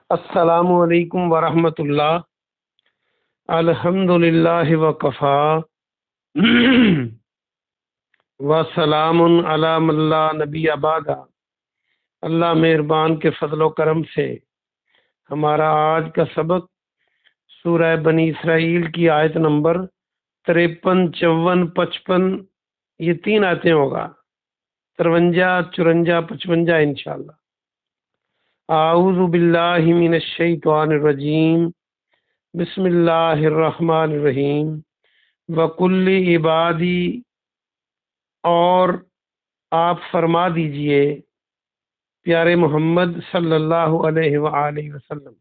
السلام علیکم ورحمۃ اللہ۔ الحمد للہ وکفا وسلام علی من لا نبی بعد۔ اللہ مہربان کے فضل و کرم سے ہمارا آج کا سبق سورہ بنی اسرائیل کی آیت نمبر 53، 54، 55، یہ 3 آیتیں ہوگا، 53، 54، 55 انشاءاللہ۔ اعوذ باللہ من الشیطان الرجیم، بسم اللہ الرحمن الرحیم۔ وَقُلِّ عبادی، اور آپ فرما دیجئے پیارے محمد صلی اللہ علیہ وآلہ وسلم،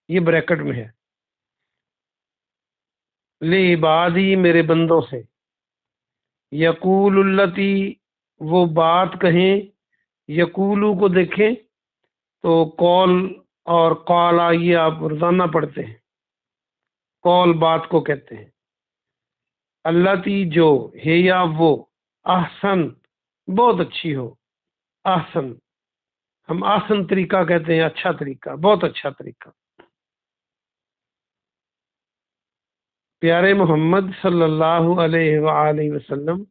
یہ بریکٹ میں ہے، لعبادی میرے بندوں سے، یقول التی، وہ بات کہیں، یقولو کو دیکھیں تو قول اور قالا یہ آپ روزانہ پڑھتے ہیں، قول بات کو کہتے ہیں، التی جو ہے یا وہ، احسن بہت اچھی ہو، احسن ہم احسن طریقہ کہتے ہیں، اچھا طریقہ، بہت اچھا طریقہ۔ پیارے محمد صلی اللہ علیہ وآلہ وسلم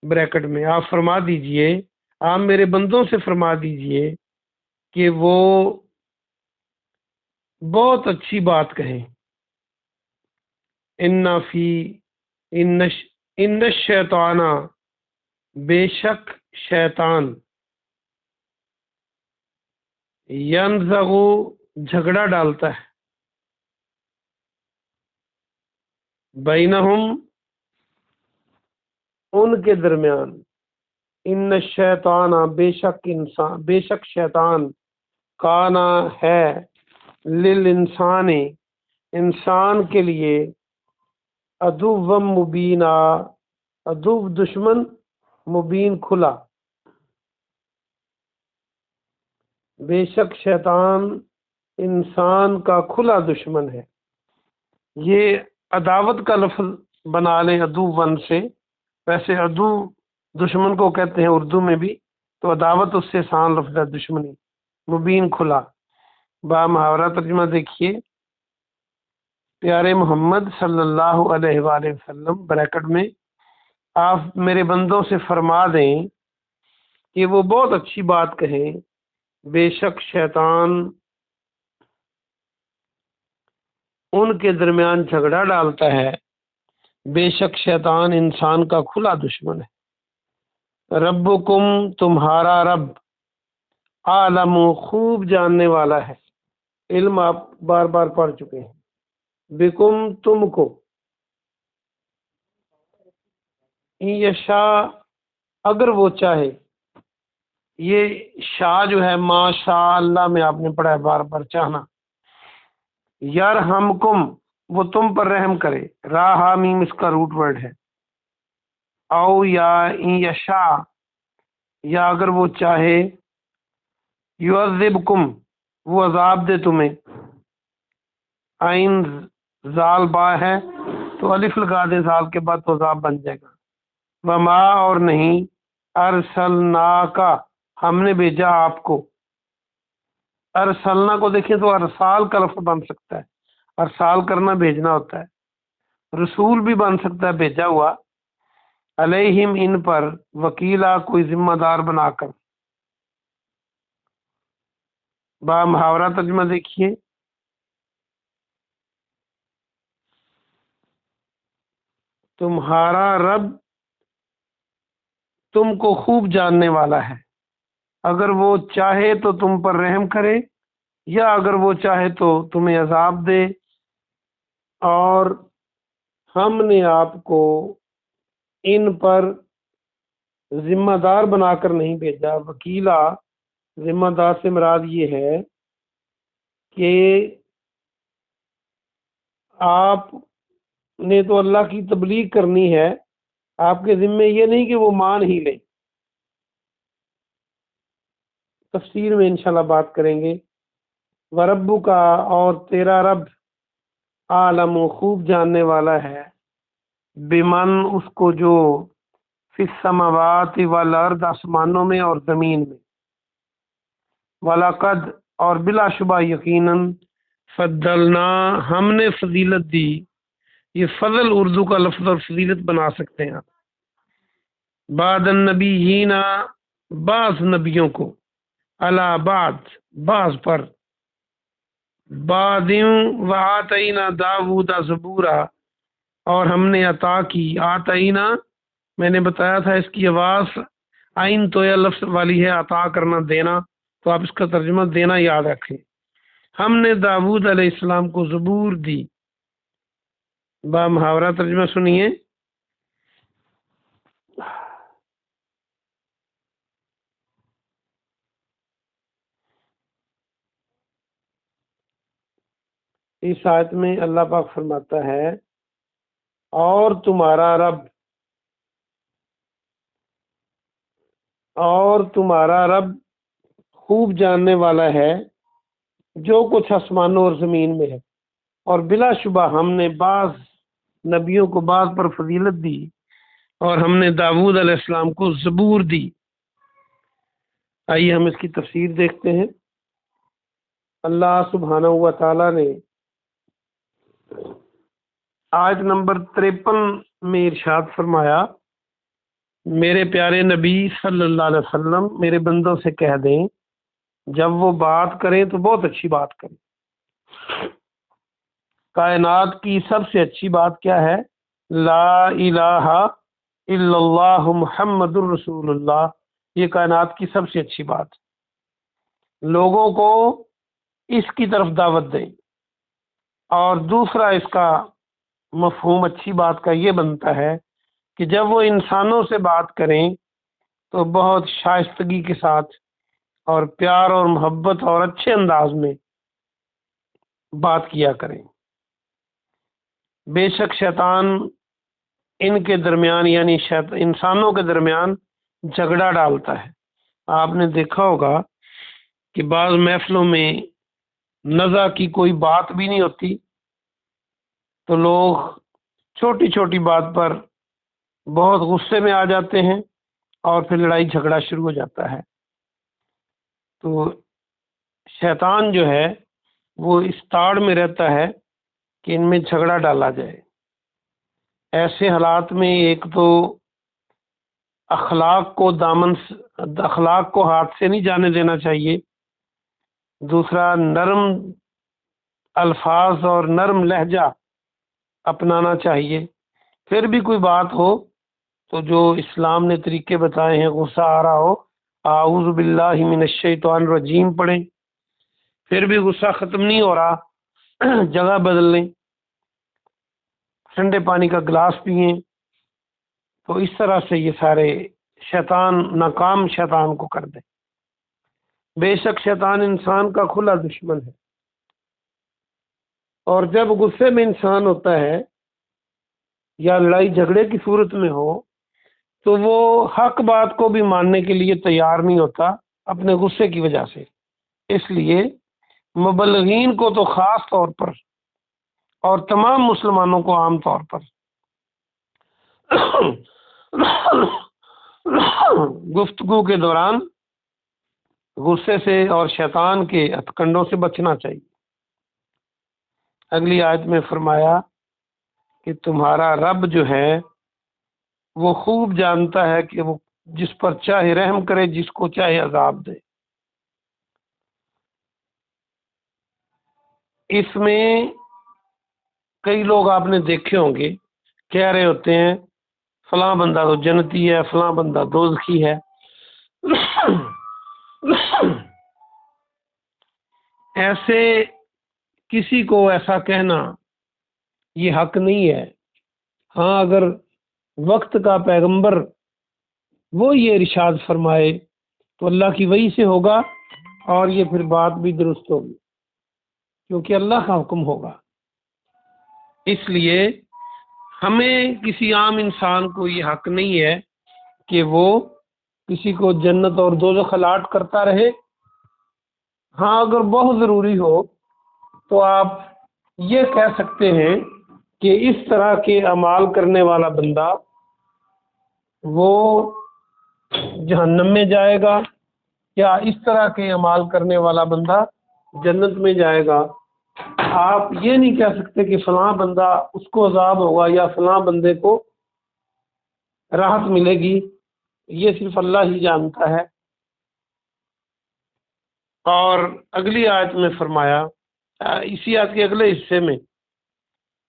بریکٹ میں آپ فرما دیجئے، آپ میرے بندوں سے فرما دیجئے کہ وہ بہت اچھی بات کہیں، ان الشیطان، بے شک شیطان، ینزغ جھگڑا ڈالتا ہے، بینہم ان کے درمیان، ان الشیطان بے شک شیطان، کانا ہے، للانسان انسان کے لیے، عدو مبینہ عدو دشمن، مبین کھلا، بے شک شیطان انسان کا کھلا دشمن ہے۔ یہ عداوت کا لفظ بنا لیں عدو ون سے، ویسے عدو دشمن کو کہتے ہیں اردو میں بھی، تو عداوت اس سے آسان لفظ ہے، دشمنی، مبین کھلا۔ با محاورہ ترجمہ دیکھیے، پیارے محمد صلی اللہ علیہ وآلہ وسلم بریکٹ میں آپ میرے بندوں سے فرما دیں کہ وہ بہت اچھی بات کہیں، بے شک شیطان ان کے درمیان جھگڑا ڈالتا ہے، بے شک شیطان انسان کا کھلا دشمن ہے۔ ربکم تمہارا رب، عالم خوب جاننے والا ہے، علم آپ بار بار پڑھ چکے ہیں، بکم تم کو، یشاء اگر وہ چاہے، یہ شاء جو ہے ما شاء اللہ میں آپ نے پڑھا ہے بار بار، چاہنا، یرحمکم وہ تم پر رحم کرے، را ہا میم اس کا روٹ ورڈ ہے، او یا یشاء یا اگر وہ چاہے، یعذبکم وہ عذاب دے تمہیں، عین زال با ہے تو الف لگا دے زال کے بعد تو عذاب بن جائے گا، وما اور نہیں، ارسلناکا ہم نے بھیجا آپ کو، ارسلنا کو دیکھیں تو ارسال کا لفظ بن سکتا ہے، ارسال کرنا بھیجنا ہوتا ہے، رسول بھی بن سکتا ہے بھیجا ہوا، علیہم ان پر، وکیلا کوئی ذمہ دار بنا کر۔ با محاورہ ترجمہ دیکھیے، تمہارا رب تم کو خوب جاننے والا ہے، اگر وہ چاہے تو تم پر رحم کرے، یا اگر وہ چاہے تو تمہیں عذاب دے، اور ہم نے آپ کو ان پر ذمہ دار بنا کر نہیں بھیجا، وکیلا ذمہ دار سے مراد یہ ہے کہ آپ نے تو اللہ کی تبلیغ کرنی ہے، آپ کے ذمے یہ نہیں کہ وہ مان ہی لیں، تفسیر میں انشاءاللہ بات کریں گے۔ وربو کا اور تیرا رب، عالم خوب جاننے والا ہے، بمن اس کو جو، فی السماوات والارض آسمانوں میں اور زمین میں، وَلَقَدْ اور بلا شبہ یقیناً فضلنا ہم نے فضیلت دی. یہ فضل اردو کا لفظ اور فضیلت بنا سکتے ہیں آپ. بعد النبیین بعض نبیوں کو، علی بعض پر، بعد وآتینا داود زبورا اور ہم نے عطا کی. آتینا میں نے بتایا تھا اس کی آواز آئین تو یا لفظ والی ہے، عطا کرنا دینا، تو آپ اس کا ترجمہ دینا یاد رکھیں. ہم نے داود علیہ السلام کو زبور دی. با محاورہ ترجمہ سنیے. اس آیت میں اللہ پاک فرماتا ہے اور تمہارا رب خوب جاننے والا ہے جو کچھ آسمانوں اور زمین میں ہے. اور بلا شبہ ہم نے بعض نبیوں کو بعض پر فضیلت دی اور ہم نے داود علیہ السلام کو زبور دی. آئیے ہم اس کی تفسیر دیکھتے ہیں. اللہ سبحانہ و تعالی نے آیت نمبر 53 میں ارشاد فرمایا، میرے پیارے نبی صلی اللہ علیہ وسلم میرے بندوں سے کہہ دیں جب وہ بات کریں تو بہت اچھی بات کریں. کائنات کی سب سے اچھی بات کیا ہے؟ لا الہ الا اللہ محمد الرسول اللہ. یہ کائنات کی سب سے اچھی بات. لوگوں کو اس کی طرف دعوت دیں. اور دوسرا اس کا مفہوم اچھی بات کا یہ بنتا ہے کہ جب وہ انسانوں سے بات کریں تو بہت شائستگی کے ساتھ اور پیار اور محبت اور اچھے انداز میں بات کیا کریں. بے شک شیطان ان کے درمیان یعنی انسانوں کے درمیان جھگڑا ڈالتا ہے. آپ نے دیکھا ہوگا کہ بعض محفلوں میں نزا کی کوئی بات بھی نہیں ہوتی تو لوگ چھوٹی چھوٹی بات پر بہت غصے میں آ جاتے ہیں اور پھر لڑائی جھگڑا شروع ہو جاتا ہے. تو شیطان جو ہے وہ اس تاڑ میں رہتا ہے کہ ان میں جھگڑا ڈالا جائے. ایسے حالات میں ایک تو اخلاق کو ہاتھ سے نہیں جانے دینا چاہیے. دوسرا نرم الفاظ اور نرم لہجہ اپنانا چاہیے. پھر بھی کوئی بات ہو تو جو اسلام نے طریقے بتائے ہیں، غصہ آ رہا ہو اعوذ باللہ من الشیطان الرجیم پڑھیں. پھر بھی غصہ ختم نہیں ہو رہا، جگہ بدل لیں، ٹھنڈے پانی کا گلاس پئیں. تو اس طرح سے یہ سارے ناکام شیطان کو کر دیں. بے شک شیطان انسان کا کھلا دشمن ہے. اور جب غصے میں انسان ہوتا ہے یا لڑائی جھگڑے کی صورت میں ہو تو وہ حق بات کو بھی ماننے کے لیے تیار نہیں ہوتا اپنے غصے کی وجہ سے. اس لیے مبلغین کو تو خاص طور پر اور تمام مسلمانوں کو عام طور پر گفتگو کے دوران غصے سے اور شیطان کے ہتھکنڈوں سے بچنا چاہیے. اگلی آیت میں فرمایا کہ تمہارا رب جو ہے وہ خوب جانتا ہے کہ وہ جس پر چاہے رحم کرے، جس کو چاہے عذاب دے. اس میں کئی لوگ آپ نے دیکھے ہوں گے کہہ رہے ہوتے ہیں فلاں بندہ تو جنتی ہے، فلاں بندہ دوزخی ہے. ایسے کسی کو ایسا کہنا یہ حق نہیں ہے. ہاں اگر وقت کا پیغمبر وہ یہ ارشاد فرمائے تو اللہ کی وحی سے ہوگا اور یہ پھر بات بھی درست ہوگی کیونکہ اللہ کا حکم ہوگا. اس لیے ہمیں کسی عام انسان کو یہ حق نہیں ہے کہ وہ کسی کو جنت اور دوزخ الاٹ کرتا رہے. ہاں اگر بہت ضروری ہو تو آپ یہ کہہ سکتے ہیں کہ اس طرح کے اعمال کرنے والا بندہ وہ جہنم میں جائے گا، یا اس طرح کے اعمال کرنے والا بندہ جنت میں جائے گا، آپ یہ نہیں کہہ سکتے کہ فلاں بندہ اس کو عذاب ہوگا یا فلاں بندے کو راحت ملے گی، یہ صرف اللہ ہی جانتا ہے۔ اور اگلی آیت میں فرمایا، اسی آیت کے اگلے حصے میں،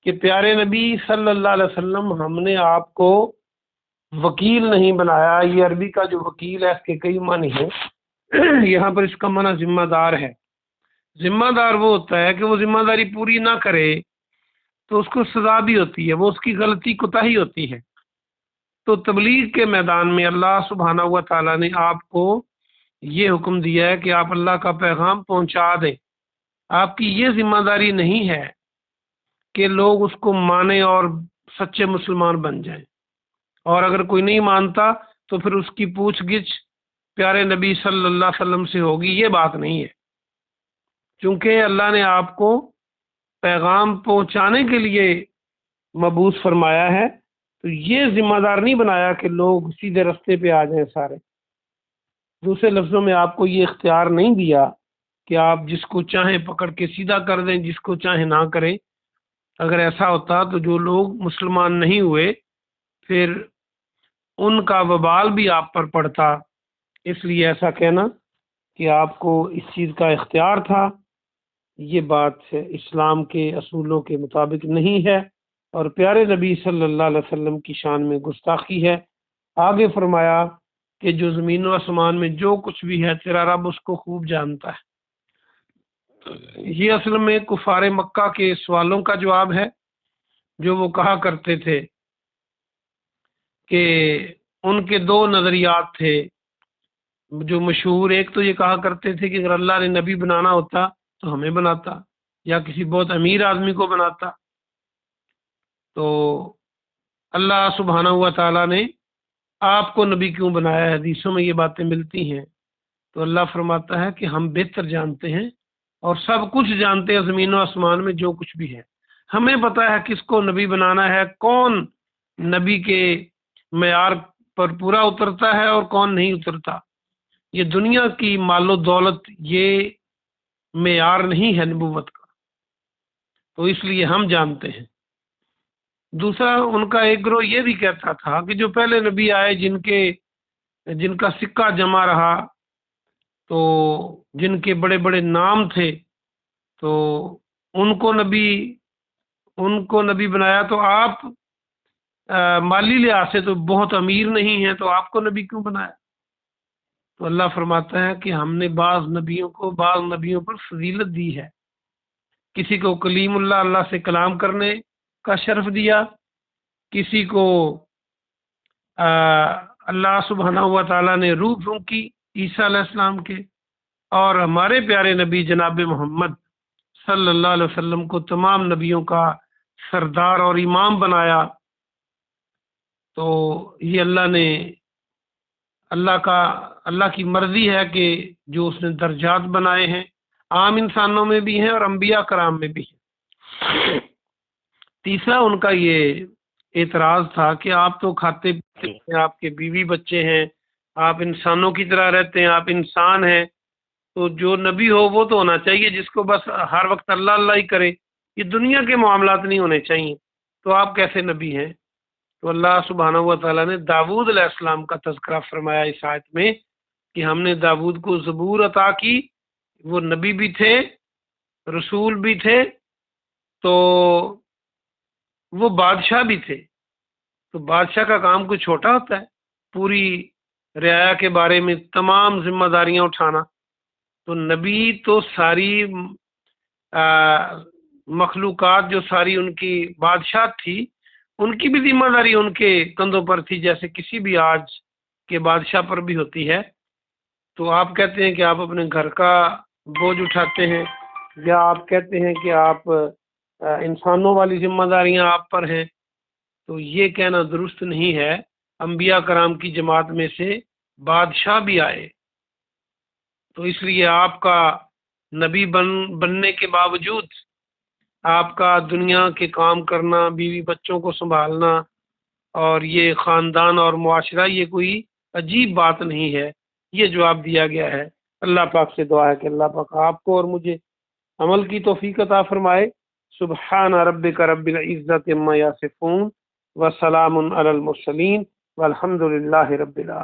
کہ پیارے نبی صلی اللہ علیہ وسلم ہم نے آپ کو وکیل نہیں بنایا۔ یہ عربی کا جو وکیل ہے اس کے کئی معنی ہیں، یہاں پر اس کا معنی ذمہ دار ہے۔ ذمہ دار وہ ہوتا ہے کہ وہ ذمہ داری پوری نہ کرے تو اس کو سزا بھی ہوتی ہے، وہ اس کی غلطی کوتاہی ہوتی ہے۔ تو تبلیغ کے میدان میں اللہ سبحانہ و تعالیٰ نے آپ کو یہ حکم دیا ہے کہ آپ اللہ کا پیغام پہنچا دیں۔ آپ کی یہ ذمہ داری نہیں ہے کہ لوگ اس کو مانیں اور سچے مسلمان بن جائیں، اور اگر کوئی نہیں مانتا تو پھر اس کی پوچھ گچھ پیارے نبی صلی اللہ علیہ وسلم سے ہوگی، یہ بات نہیں ہے۔ چونکہ اللہ نے آپ کو پیغام پہنچانے کے لیے مبعوث فرمایا ہے، تو یہ ذمہ دار نہیں بنایا کہ لوگ سیدھے رستے پہ آ جائیں سارے۔ دوسرے لفظوں میں آپ کو یہ اختیار نہیں دیا کہ آپ جس کو چاہیں پکڑ کے سیدھا کر دیں، جس کو چاہیں نہ کریں۔ اگر ایسا ہوتا تو جو لوگ مسلمان نہیں ہوئے پھر ان کا وبال بھی آپ پر پڑتا۔ اس لیے ایسا کہنا کہ آپ کو اس چیز کا اختیار تھا، یہ بات اسلام کے اصولوں کے مطابق نہیں ہے، اور پیارے نبی صلی اللہ علیہ وسلم کی شان میں گستاخی ہے۔ آگے فرمایا کہ جو زمین و آسمان میں جو کچھ بھی ہے تیرا رب اس کو خوب جانتا ہے۔ یہ اصل میں کفار مکہ کے سوالوں کا جواب ہے، جو وہ کہا کرتے تھے کہ ان کے دو نظریات تھے جو مشہور۔ ایک تو یہ کہا کرتے تھے کہ اگر اللہ نے نبی بنانا ہوتا تو ہمیں بناتا، یا کسی بہت امیر آدمی کو بناتا۔ تو اللہ سبحانہ و تعالیٰ نے آپ کو نبی کیوں بنایا ہے؟ حدیثوں میں یہ باتیں ملتی ہیں۔ تو اللہ فرماتا ہے کہ ہم بہتر جانتے ہیں اور سب کچھ جانتے ہیں، زمین و آسمان میں جو کچھ بھی ہے ہمیں پتہ ہے کس کو نبی بنانا ہے، کون نبی کے معیار پر پورا اترتا ہے اور کون نہیں اترتا۔ یہ دنیا کی مال و دولت یہ معیار نہیں ہے نبوت کا، تو اس لیے ہم جانتے ہیں۔ دوسرا ان کا ایک گروہ یہ بھی کہتا تھا کہ جو پہلے نبی آئے جن کا سکہ جمع رہا، تو جن کے بڑے بڑے نام تھے، تو ان کو نبی بنایا۔ تو آپ مالی لحاظ سے تو بہت امیر نہیں ہیں، تو آپ کو نبی کیوں بنایا؟ تو اللہ فرماتا ہے کہ ہم نے بعض نبیوں پر فضیلت دی ہے۔ کسی کو کلیم اللہ سے کلام کرنے کا شرف دیا، کسی کو اللہ سبحانہ و تعالیٰ نے روح پھونکی عیسیٰ علیہ السلام کے، اور ہمارے پیارے نبی جناب محمد صلی اللہ علیہ وسلم کو تمام نبیوں کا سردار اور امام بنایا۔ تو یہ اللہ کی مرضی ہے کہ جو اس نے درجات بنائے ہیں، عام انسانوں میں بھی ہیں اور انبیاء کرام میں بھی ہیں۔ تیسرا ان کا یہ اعتراض تھا کہ آپ تو کھاتے پیتے ہیں، آپ کے بیوی بچے ہیں، آپ انسانوں کی طرح رہتے ہیں، آپ انسان ہیں، تو جو نبی ہو وہ تو ہونا چاہیے جس کو بس ہر وقت اللہ اللہ ہی کرے، یہ دنیا کے معاملات نہیں ہونے چاہیے، تو آپ کیسے نبی ہیں؟ تو اللہ سبحانہ و تعالیٰ نے داؤد علیہ السلام کا تذکرہ فرمایا اس آیت میں کہ ہم نے داؤد کو زبور عطا کی، وہ نبی بھی تھے، رسول بھی تھے، تو وہ بادشاہ بھی تھے۔ تو بادشاہ کا کام کوئی چھوٹا ہوتا ہے؟ پوری رعایا کے بارے میں تمام ذمہ داریاں اٹھانا۔ تو نبی تو ساری مخلوقات جو ساری ان کی بادشاہ تھی، ان کی بھی ذمہ داری ان کے کندھوں پر تھی، جیسے کسی بھی آج کے بادشاہ پر بھی ہوتی ہے۔ تو آپ کہتے ہیں کہ آپ اپنے گھر کا بوجھ اٹھاتے ہیں، یا آپ کہتے ہیں کہ آپ انسانوں والی ذمہ داریاں آپ پر ہیں، تو یہ کہنا درست نہیں ہے۔ انبیاء کرام کی جماعت میں سے بادشاہ بھی آئے، تو اس لیے آپ کا نبی بننے کے باوجود آپ کا دنیا کے کام کرنا، بیوی بچوں کو سنبھالنا، اور یہ خاندان اور معاشرہ، یہ کوئی عجیب بات نہیں ہے، یہ جواب دیا گیا ہے۔ اللہ پاک سے دعا ہے کہ اللہ پاک آپ کو اور مجھے عمل کی توفیق عطا فرمائے۔ سبحان ربک رب العزت عما یصفون وسلام علی المرسلین والحمد للہ رب العالمین۔